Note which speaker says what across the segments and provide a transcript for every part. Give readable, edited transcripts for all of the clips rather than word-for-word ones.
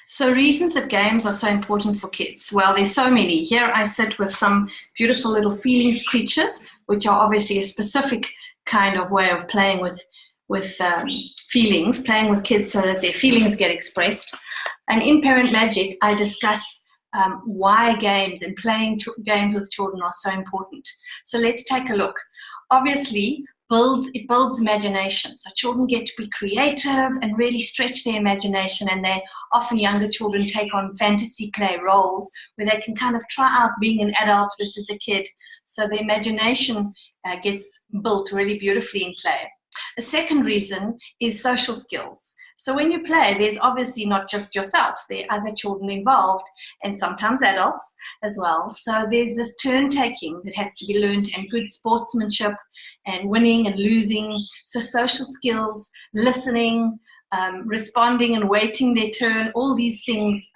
Speaker 1: So reasons that games are so important for kids. Well, there's so many. Here I sit with some beautiful little feelings creatures, which are obviously a specific kind of way of playing with feelings, playing with kids so that their feelings get expressed. And in Parent Magic, I discuss why games and playing games with children are so important. So let's take a look. Obviously, it builds imagination. So children get to be creative and really stretch their imagination, and often younger children take on fantasy play roles where they can kind of try out being an adult versus a kid. So the imagination gets built really beautifully in play. The second reason is social skills. So when you play, there's obviously not just yourself, there are other children involved and sometimes adults as well. So there's this turn taking that has to be learned, and good sportsmanship and winning and losing. So social skills, listening, responding and waiting their turn, all these things,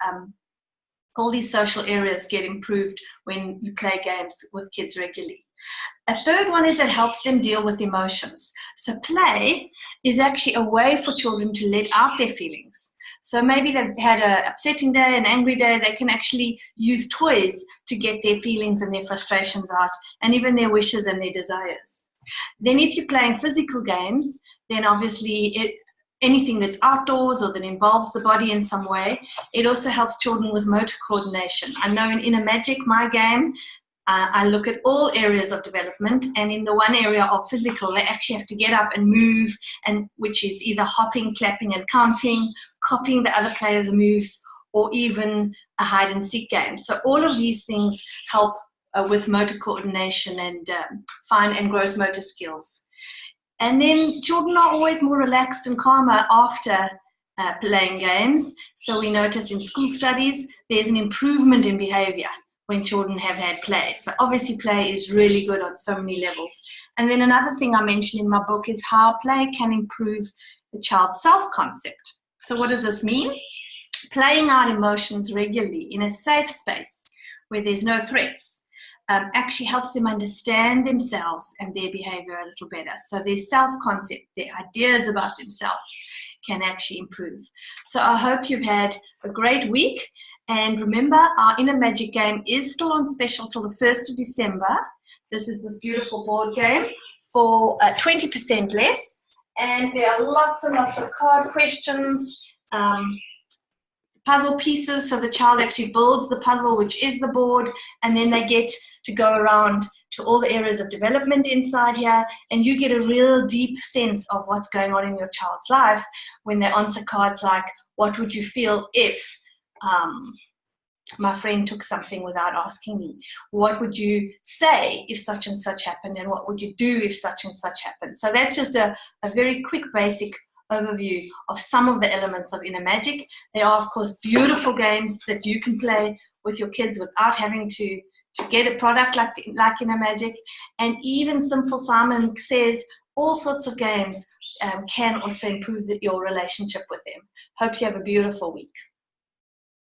Speaker 1: all these social areas get improved when you play games with kids regularly. A third one is it helps them deal with emotions. So play is actually a way for children to let out their feelings. So maybe they've had an upsetting day, an angry day, they can actually use toys to get their feelings and their frustrations out, and even their wishes and their desires. Then if you're playing physical games, then obviously anything that's outdoors or that involves the body in some way, it also helps children with motor coordination. I know in Inner Magic, my game, I look at all areas of development, and in the one area of physical, they actually have to get up and move, and which is either hopping, clapping and counting, copying the other players' moves, or even a hide and seek game. So all of these things help with motor coordination and fine and gross motor skills. And then children are always more relaxed and calmer after playing games. So we notice in school studies, there's an improvement in behavior when children have had play. So obviously play is really good on so many levels. And then another thing I mentioned in my book is how play can improve the child's self-concept. So what does this mean? Playing out emotions regularly in a safe space where there's no threats actually helps them understand themselves and their behavior a little better. So their self-concept, their ideas about themselves can actually improve. So I hope you've had a great week. And remember, our Inner Magic game is still on special till the 1st of December. This is this beautiful board game for 20% less. And there are lots and lots of card questions, puzzle pieces, so the child actually builds the puzzle, which is the board, and then they get to go around to all the areas of development inside here, and you get a real deep sense of what's going on in your child's life when they answer cards like, what would you feel if my friend took something without asking me? What would you say if such and such happened? And what would you do if such and such happened? So that's just a very quick basic overview of some of the elements of Inner Magic. There are, of course, beautiful games that you can play with your kids without having to get a product like Inner Magic. And even Simple Simon says all sorts of games can also improve your relationship with them. Hope you have a beautiful week.